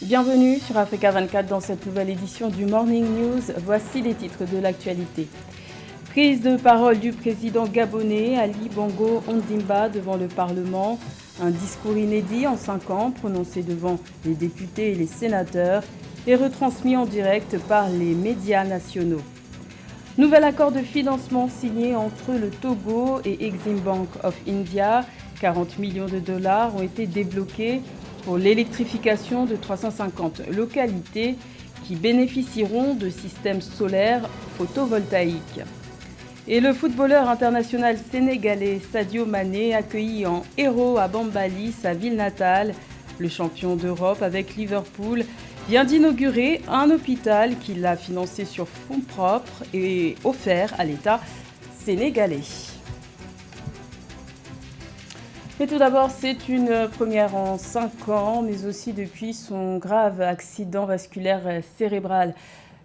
Bienvenue sur Africa 24 dans cette nouvelle édition du Morning News. Voici les titres de l'actualité. Prise de parole du président gabonais Ali Bongo Ondimba devant le Parlement. Un discours inédit en 5 ans prononcé devant les députés et les sénateurs et retransmis en direct par les médias nationaux. Nouvel accord de financement signé entre le Togo et Exim Bank of India. 40 millions de dollars ont été débloqués pour l'électrification de 350 localités qui bénéficieront de systèmes solaires photovoltaïques. Et le footballeur international sénégalais Sadio Mané accueilli en héros à Bambali, sa ville natale. Le champion d'Europe avec Liverpool vient d'inaugurer un hôpital qu'il a financé sur fonds propres et offert à l'État sénégalais. Mais tout d'abord, c'est une première en 5 ans, mais aussi depuis son grave accident vasculaire cérébral.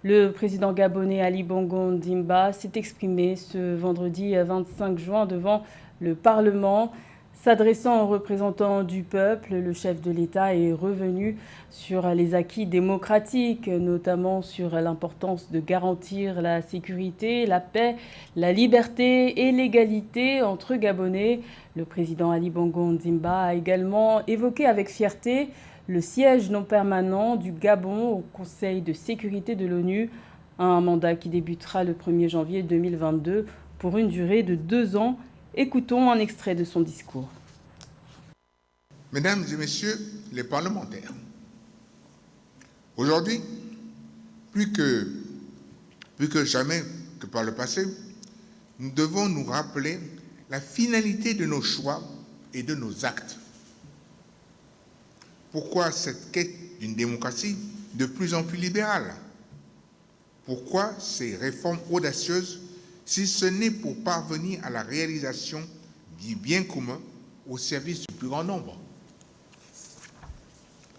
Le président gabonais Ali Bongo Ondimba s'est exprimé ce vendredi 25 juin devant le Parlement. S'adressant aux représentants du peuple, le chef de l'État est revenu sur les acquis démocratiques, notamment sur l'importance de garantir la sécurité, la paix, la liberté et l'égalité entre Gabonais. Le président Ali Bongo Ondimba a également évoqué avec fierté le siège non permanent du Gabon au Conseil de sécurité de l'ONU, un mandat qui débutera le 1er janvier 2022 pour une durée de 2 ans. Écoutons un extrait de son discours. Mesdames et messieurs les parlementaires, aujourd'hui, plus que jamais que par le passé, nous devons nous rappeler la finalité de nos choix et de nos actes. Pourquoi cette quête d'une démocratie de plus en plus libérale? Pourquoi ces réformes audacieuses si ce n'est pour parvenir à la réalisation du bien commun au service du plus grand nombre?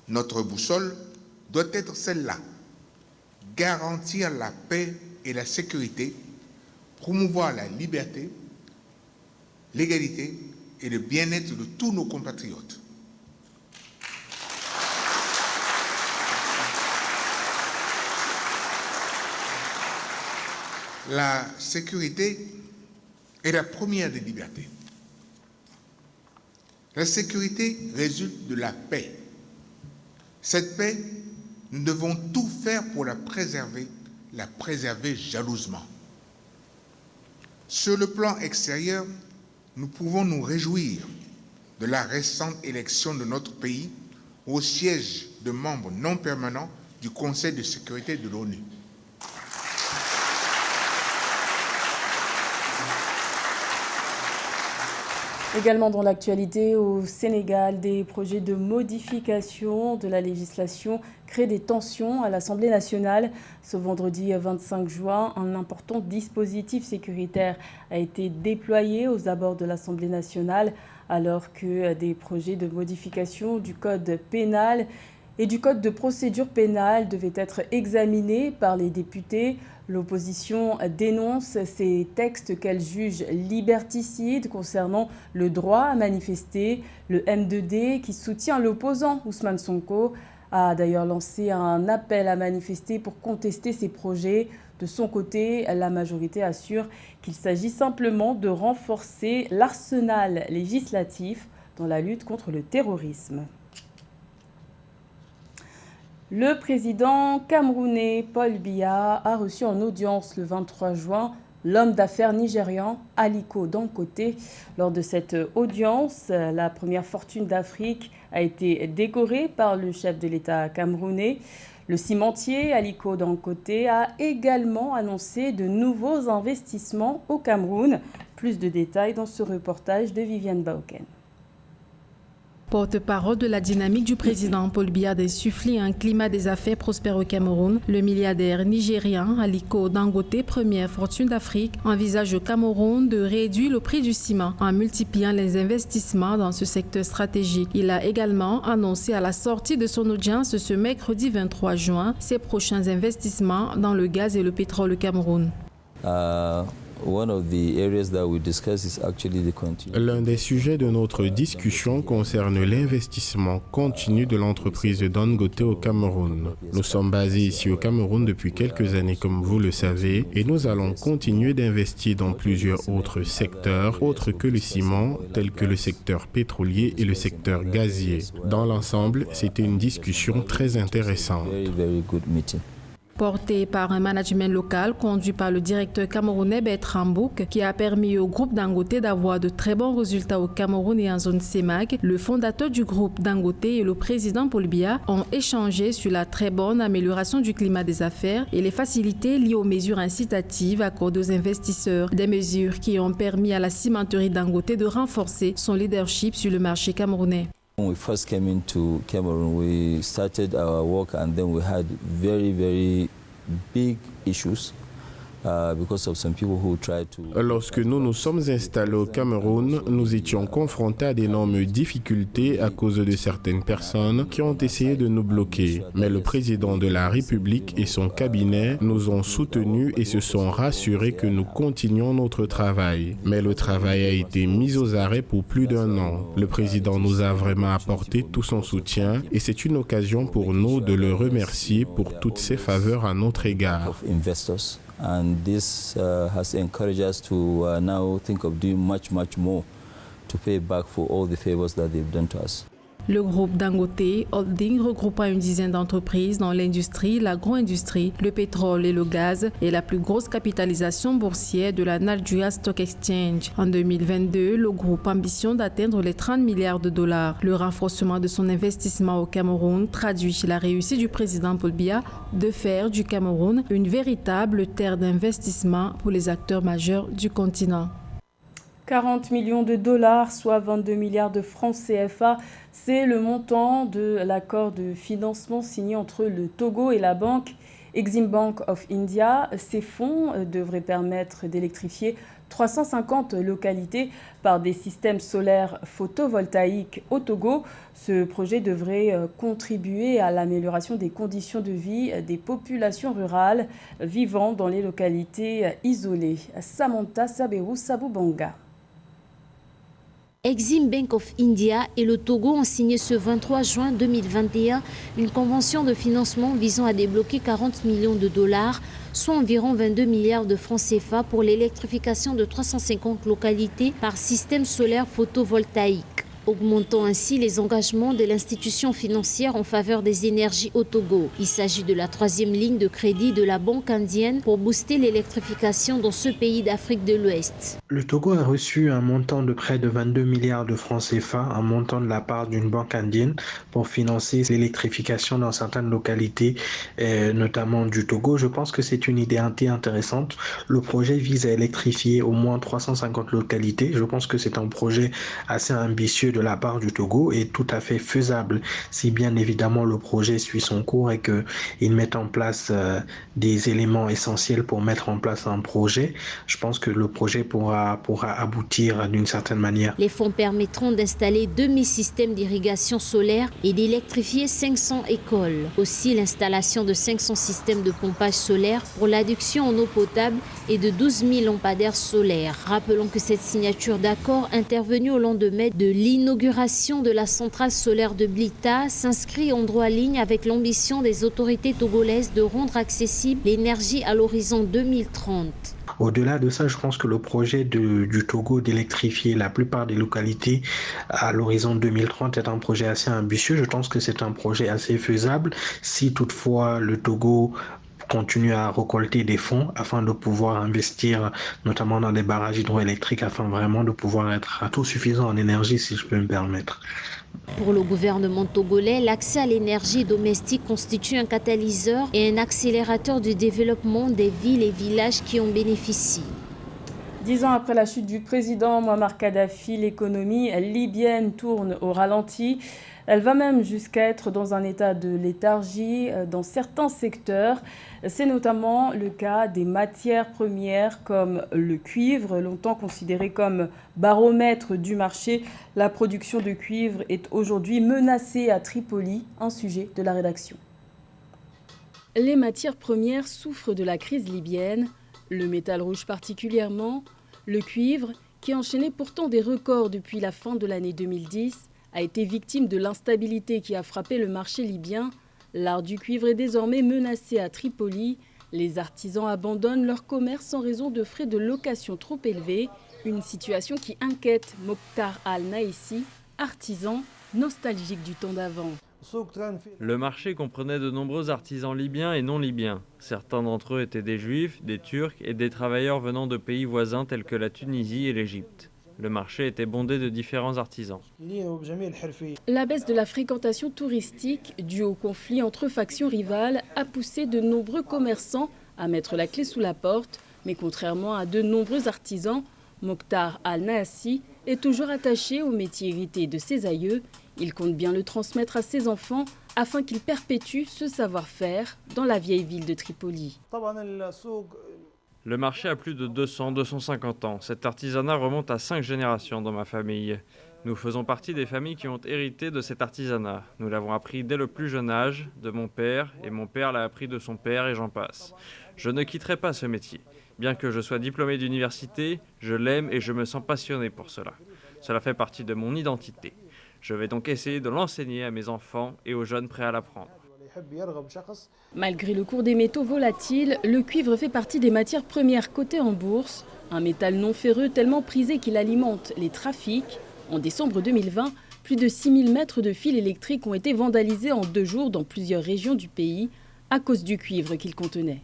Notre boussole doit être celle-là: garantir la paix et la sécurité, promouvoir la liberté, l'égalité et le bien-être de tous nos compatriotes. La sécurité est la première des libertés. La sécurité résulte de la paix. Cette paix, nous devons tout faire pour la préserver jalousement. Sur le plan extérieur, nous pouvons nous réjouir de la récente élection de notre pays au siège de membres non permanents du Conseil de sécurité de l'ONU. Également dans l'actualité, au Sénégal, des projets de modification de la législation créent des tensions à l'Assemblée nationale. Ce vendredi 25 juin, un important dispositif sécuritaire a été déployé aux abords de l'Assemblée nationale alors que des projets de modification du code pénal et du code de procédure pénale devaient être examinés par les députés. L'opposition dénonce ces textes qu'elle juge liberticides concernant le droit à manifester. Le M2D, qui soutient l'opposant Ousmane Sonko, a d'ailleurs lancé un appel à manifester pour contester ces projets. De son côté, la majorité assure qu'il s'agit simplement de renforcer l'arsenal législatif dans la lutte contre le terrorisme. Le président camerounais Paul Biya a reçu en audience le 23 juin l'homme d'affaires nigérian Aliko Dangote. Lors de cette audience, la première fortune d'Afrique a été décorée par le chef de l'État camerounais. Le cimentier Aliko Dangote a également annoncé de nouveaux investissements au Cameroun. Plus de détails dans ce reportage de Viviane Baoken. Porte-parole de la dynamique du président Paul Biya d'insuffler un climat des affaires prospère au Cameroun, le milliardaire nigérian Aliko Dangote, première fortune d'Afrique, envisage au Cameroun de réduire le prix du ciment en multipliant les investissements dans ce secteur stratégique. Il a également annoncé à la sortie de son audience ce mercredi 23 juin ses prochains investissements dans le gaz et le pétrole au Cameroun. L'un des sujets de notre discussion concerne l'investissement continu de l'entreprise Dangote au Cameroun. Nous sommes basés ici au Cameroun depuis quelques années, comme vous le savez, et nous allons continuer d'investir dans plusieurs autres secteurs, autres que le ciment, tels que le secteur pétrolier et le secteur gazier. Dans l'ensemble, c'était une discussion très intéressante. Porté par un management local conduit par le directeur camerounais Bertrand Bouk, qui a permis au groupe Dangote d'avoir de très bons résultats au Cameroun et en zone CEMAC, le fondateur du groupe Dangote et le président Paul Biya ont échangé sur la très bonne amélioration du climat des affaires et les facilités liées aux mesures incitatives accordées aux investisseurs, des mesures qui ont permis à la cimenterie Dangote de renforcer son leadership sur le marché camerounais. When we first came into Cameroon, we started our work and then we had very big issues. Lorsque nous nous sommes installés au Cameroun, nous étions confrontés à d'énormes difficultés à cause de certaines personnes qui ont essayé de nous bloquer. Mais le président de la République et son cabinet nous ont soutenus et se sont rassurés que nous continuions notre travail. Mais le travail a été mis aux arrêts pour plus d'1 an. Le président nous a vraiment apporté tout son soutien et c'est une occasion pour nous de le remercier pour toutes ses faveurs à notre égard. And this has encouraged us to now think of doing much more to pay back for all the favors that they've done to us. Le groupe Dangote Holding, regroupant une dizaine d'entreprises dans l'industrie, l'agro-industrie, le pétrole et le gaz, est la plus grosse capitalisation boursière de la Nigeria Stock Exchange. En 2022, le groupe ambitionne d'atteindre les 30 milliards de dollars. Le renforcement de son investissement au Cameroun traduit la réussite du président Paul Biya de faire du Cameroun une véritable terre d'investissement pour les acteurs majeurs du continent. 40 millions de dollars, soit 22 milliards de francs CFA, c'est le montant de l'accord de financement signé entre le Togo et la banque Exim Bank of India. Ces fonds devraient permettre d'électrifier 350 localités par des systèmes solaires photovoltaïques au Togo. Ce projet devrait contribuer à l'amélioration des conditions de vie des populations rurales vivant dans les localités isolées. Samantha Saberou Saboubanga. Exim Bank of India et le Togo ont signé ce 23 juin 2021 une convention de financement visant à débloquer 40 millions de dollars, soit environ 22 milliards de francs CFA pour l'électrification de 350 localités par système solaire photovoltaïque, augmentant ainsi les engagements de l'institution financière en faveur des énergies au Togo. Il s'agit de la 3e ligne de crédit de la Banque indienne pour booster l'électrification dans ce pays d'Afrique de l'Ouest. Le Togo a reçu un montant de près de 22 milliards de francs CFA, un montant de la part d'une banque indienne pour financer l'électrification dans certaines localités, notamment du Togo. Je pense que c'est une idée intéressante. Le projet vise à électrifier au moins 350 localités. Je pense que c'est un projet assez ambitieux de la part du Togo est tout à fait faisable si bien évidemment le projet suit son cours et qu'il met en place des éléments essentiels pour mettre en place un projet. Je pense que le projet pourra aboutir d'une certaine manière. Les fonds permettront d'installer 2000 systèmes d'irrigation solaire et d'électrifier 500 écoles. Aussi l'installation de 500 systèmes de pompage solaire pour l'adduction en eau potable et de 12 000 lampadaires solaires. Rappelons que cette signature d'accord intervenue au lendemain de l'inauguration de la centrale solaire de Blita s'inscrit en droit ligne avec l'ambition des autorités togolaises de rendre accessible l'énergie à l'horizon 2030. Au-delà de ça, je pense que le projet du Togo d'électrifier la plupart des localités à l'horizon 2030 est un projet assez ambitieux. Je pense que c'est un projet assez faisable si toutefois le Togo continue à récolter des fonds afin de pouvoir investir notamment dans des barrages hydroélectriques afin vraiment de pouvoir être autosuffisant en énergie, si je peux me permettre. Pour le gouvernement togolais, l'accès à l'énergie domestique constitue un catalyseur et un accélérateur du développement des villes et villages qui en bénéficient. 10 ans après la chute du président Mouammar Kadhafi, l'économie libyenne tourne au ralenti. Elle va même jusqu'à être dans un état de léthargie dans certains secteurs. C'est notamment le cas des matières premières comme le cuivre, longtemps considéré comme baromètre du marché. La production de cuivre est aujourd'hui menacée à Tripoli, un sujet de la rédaction. Les matières premières souffrent de la crise libyenne. Le métal rouge particulièrement, le cuivre, qui enchaînait pourtant des records depuis la fin de l'année 2010, a été victime de l'instabilité qui a frappé le marché libyen. L'art du cuivre est désormais menacé à Tripoli. Les artisans abandonnent leur commerce en raison de frais de location trop élevés. Une situation qui inquiète Mokhtar Al-Naïsi, artisan nostalgique du temps d'avant. Le marché comprenait de nombreux artisans libyens et non libyens. Certains d'entre eux étaient des juifs, des turcs et des travailleurs venant de pays voisins tels que la Tunisie et l'Égypte. Le marché était bondé de différents artisans. La baisse de la fréquentation touristique due au conflit entre factions rivales a poussé de nombreux commerçants à mettre la clé sous la porte. Mais contrairement à de nombreux artisans, Mokhtar Al-Naïsi est toujours attaché au métier hérité de ses aïeux. Il compte bien le transmettre à ses enfants afin qu'ils perpétuent ce savoir-faire dans la vieille ville de Tripoli. Le marché a plus de 200-250 ans. Cet artisanat remonte à 5 générations dans ma famille. Nous faisons partie des familles qui ont hérité de cet artisanat. Nous l'avons appris dès le plus jeune âge de mon père et mon père l'a appris de son père et j'en passe. Je ne quitterai pas ce métier. Bien que je sois diplômé d'université, je l'aime et je me sens passionné pour cela. Cela fait partie de mon identité. Je vais donc essayer de l'enseigner à mes enfants et aux jeunes prêts à l'apprendre. Malgré le cours des métaux volatiles, le cuivre fait partie des matières premières cotées en bourse. Un métal non ferreux tellement prisé qu'il alimente les trafics. En décembre 2020, plus de 6000 mètres de fils électriques ont été vandalisés en 2 jours dans plusieurs régions du pays à cause du cuivre qu'ils contenaient.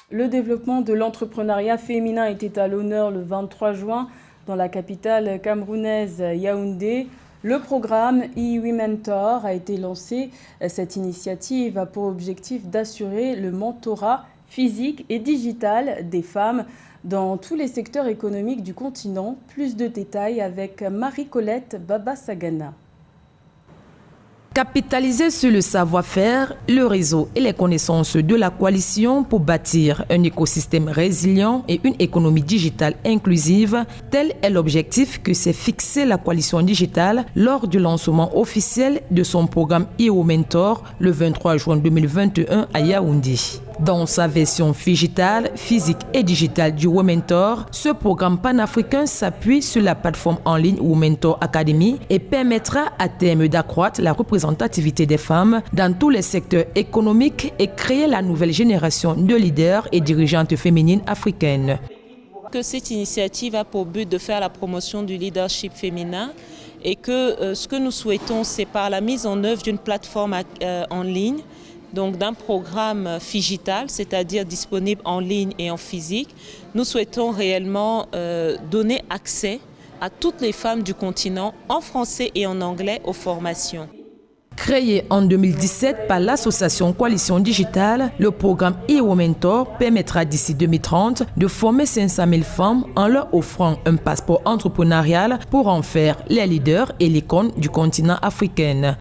Le développement de l'entrepreneuriat féminin était à l'honneur le 23 juin dans la capitale camerounaise Yaoundé. Le programme e-Womentor a été lancé. Cette initiative a pour objectif d'assurer le mentorat physique et digital des femmes dans tous les secteurs économiques du continent. Plus de détails avec Marie-Colette Baba-Sagana. Capitaliser sur le savoir-faire, le réseau et les connaissances de la coalition pour bâtir un écosystème résilient et une économie digitale inclusive, tel est l'objectif que s'est fixé la coalition digitale lors du lancement officiel de son programme e-Mentor le 23 juin 2021 à Yaoundé. Dans sa version digitale, physique et digitale du Womentor, ce programme panafricain s'appuie sur la plateforme en ligne Womentor Academy et permettra à terme d'accroître la représentativité des femmes dans tous les secteurs économiques et créer la nouvelle génération de leaders et dirigeantes féminines africaines. Que cette initiative a pour but de faire la promotion du leadership féminin et que ce que nous souhaitons, c'est par la mise en œuvre d'une plateforme en ligne, donc d'un programme digital, c'est-à-dire disponible en ligne et en physique, nous souhaitons réellement donner accès à toutes les femmes du continent en français et en anglais aux formations. Créé en 2017 par l'association Coalition Digitale, le programme e-Mentor permettra d'ici 2030 de former 500 000 femmes en leur offrant un passeport entrepreneurial pour en faire les leaders et l'icône du continent africain.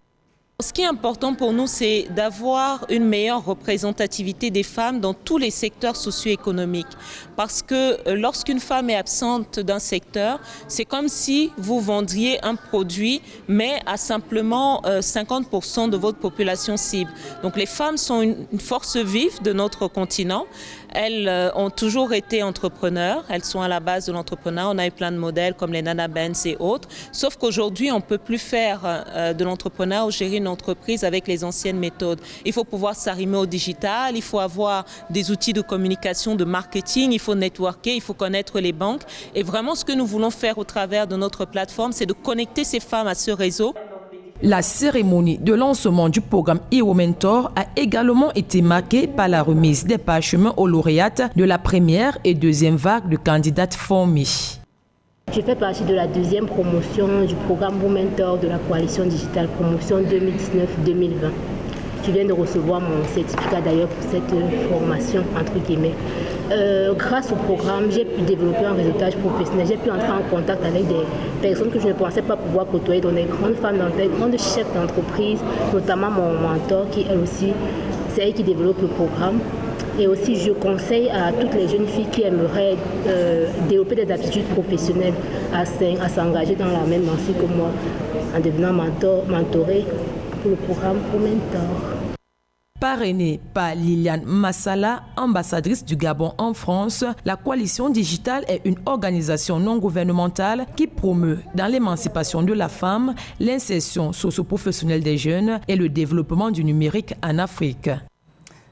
Ce qui est important pour nous, c'est d'avoir une meilleure représentativité des femmes dans tous les secteurs socio-économiques. Parce que lorsqu'une femme est absente d'un secteur, c'est comme si vous vendriez un produit, mais à simplement 50% de votre population cible. Donc les femmes sont une force vive de notre continent. Elles ont toujours été entrepreneurs, elles sont à la base de l'entrepreneuriat. On a eu plein de modèles comme les Nana Benz et autres. Sauf qu'aujourd'hui, on ne peut plus faire de l'entrepreneuriat ou gérer une entreprise avec les anciennes méthodes. Il faut pouvoir s'arrimer au digital, il faut avoir des outils de communication, de marketing, il faut networker, il faut connaître les banques. Et vraiment, ce que nous voulons faire au travers de notre plateforme, c'est de connecter ces femmes à ce réseau. La cérémonie de lancement du programme e-Mentor a également été marquée par la remise des parchemins aux lauréates de la première et deuxième vague de candidates formées. Je fais partie de la deuxième promotion du programme e-Mentor de la coalition digitale promotion 2019-2020. Je viens de recevoir mon certificat d'ailleurs pour cette formation, entre guillemets. Grâce au programme, j'ai pu développer un réseautage professionnel. J'ai pu entrer en contact avec des personnes que je ne pensais pas pouvoir côtoyer, dans des grandes femmes, dans des grandes chefs d'entreprise, notamment mon mentor qui elle aussi, c'est elle qui développe le programme. Et aussi, je conseille à toutes les jeunes filles qui aimeraient développer des aptitudes professionnelles à s'engager dans la même lancée que moi, en devenant mentorée pour le programme e-Mentor. Parrainée par Liliane Massala, ambassadrice du Gabon en France, la Coalition digitale est une organisation non gouvernementale qui promeut dans l'émancipation de la femme, l'insertion socio-professionnelle des jeunes et le développement du numérique en Afrique.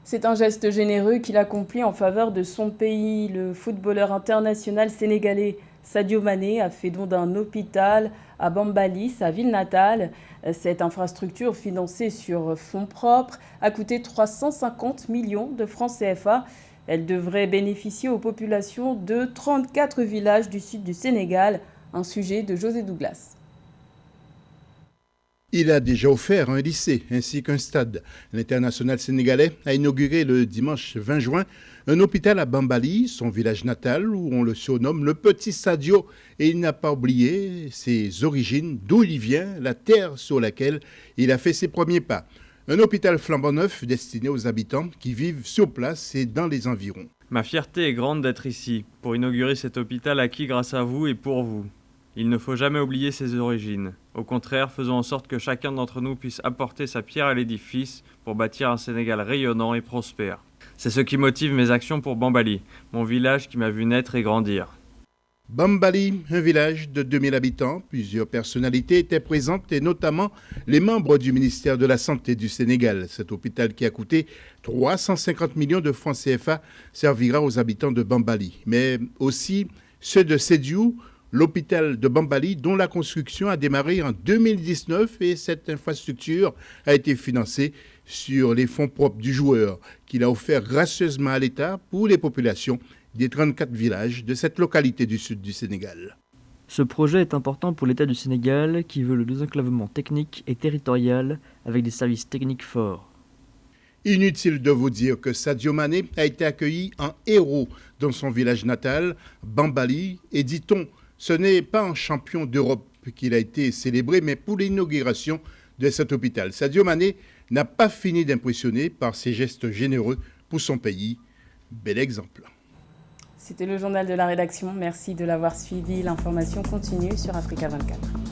C'est un geste généreux qu'il accomplit en faveur de son pays. Le footballeur international sénégalais Sadio Mané a fait don d'un hôpital à Bambali, sa ville natale. Cette infrastructure financée sur fonds propres a coûté 350 millions de francs CFA. Elle devrait bénéficier aux populations de 34 villages du sud du Sénégal. Un sujet de José Douglas. Il a déjà offert un lycée ainsi qu'un stade. L'international sénégalais a inauguré le dimanche 20 juin un hôpital à Bambali, son village natal, où on le surnomme le petit Sadio. Et il n'a pas oublié ses origines, d'où il vient, la terre sur laquelle il a fait ses premiers pas. Un hôpital flambant neuf destiné aux habitants qui vivent sur place et dans les environs. Ma fierté est grande d'être ici, pour inaugurer cet hôpital acquis grâce à vous et pour vous. Il ne faut jamais oublier ses origines. Au contraire, faisons en sorte que chacun d'entre nous puisse apporter sa pierre à l'édifice pour bâtir un Sénégal rayonnant et prospère. C'est ce qui motive mes actions pour Bambali, mon village qui m'a vu naître et grandir. Bambali, un village de 2000 habitants, plusieurs personnalités étaient présentes et notamment les membres du ministère de la Santé du Sénégal. Cet hôpital qui a coûté 350 millions de francs CFA servira aux habitants de Bambali, mais aussi ceux de Sédiou, l'hôpital de Bambali dont la construction a démarré en 2019 et cette infrastructure a été financée sur les fonds propres du joueur qu'il a offert gracieusement à l'État pour les populations des 34 villages de cette localité du sud du Sénégal. Ce projet est important pour l'État du Sénégal qui veut le désenclavement technique et territorial avec des services techniques forts. Inutile de vous dire que Sadio Mané a été accueilli en héros dans son village natal, Bambali, et dit-on, ce n'est pas un champion d'Europe qu'il a été célébré, mais pour l'inauguration de cet hôpital. Sadio Mané n'a pas fini d'impressionner par ses gestes généreux pour son pays. Bel exemple. C'était le journal de la rédaction. Merci de l'avoir suivi. L'information continue sur Africa 24.